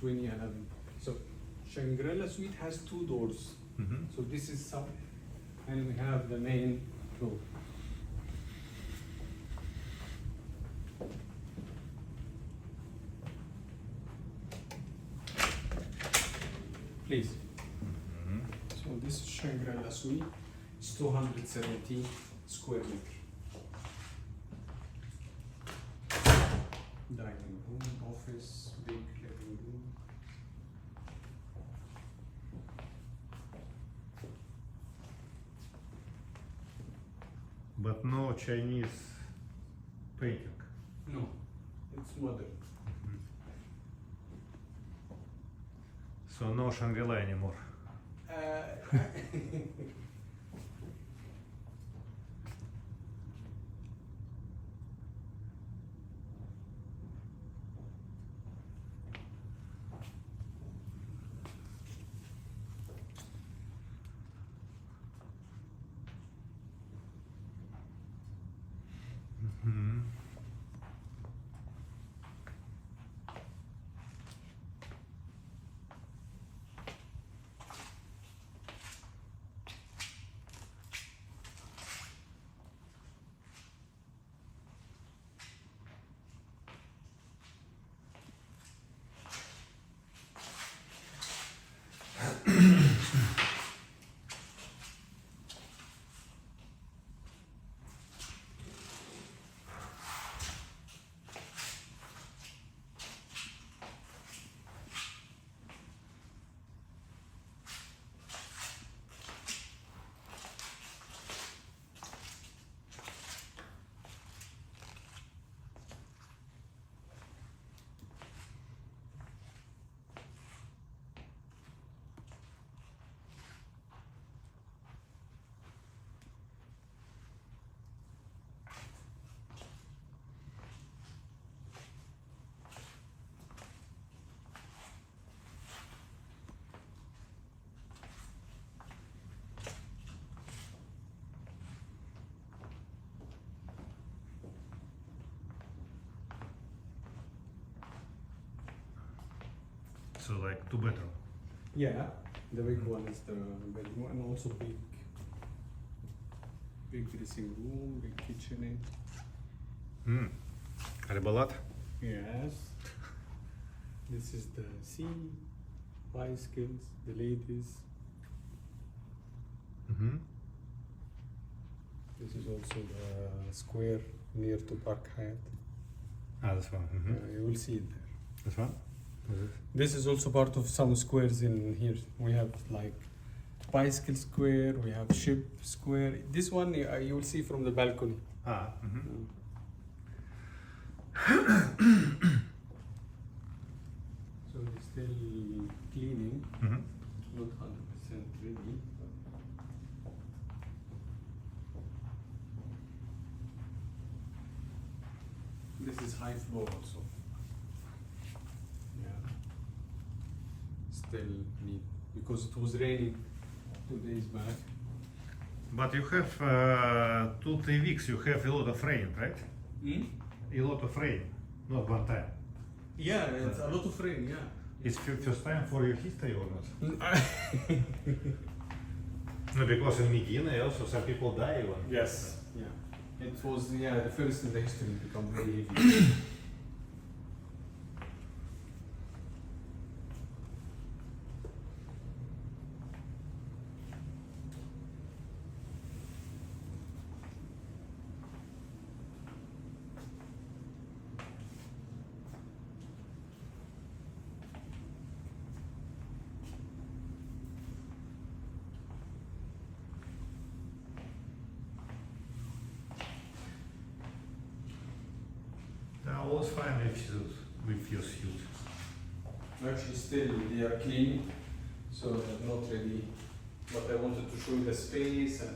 2011. So Shangri-La Suite has 2 doors. So this is sub, and we have the main floor. Please. So this is Shangri-La Suite. It's 270 square meter. Dining room, office, big living room. But no Chinese painting. No, it's modern. So no Shangri-La anymore. So like 2 bedroom. Yeah, the big one is the bedroom, and also big dressing room, big kitchen. Альбалат. Yes. This is the sea, bicycles, the ladies. This is also the square near to Park Hyatt. Ah, this one. You will see it there. This one? This is also part of some squares in here. We have like bicycle square, we have ship square. This one you will see from the balcony. Ah. So it's still cleaning, not 100% ready. This is high floor also. Still need, because it was raining 2 days back. But you have 2-3 weeks. You have a lot of rain, right? A lot of rain, not one time. Yeah, it's a lot of rain. Yeah. It's first time for your history or not? No, because in Medina also some people die even. Yes. Yeah. It was the first in the history to become very heavy. I was fine with your suit. Actually, still they are clean, so they're not ready. But I wanted to show you the space and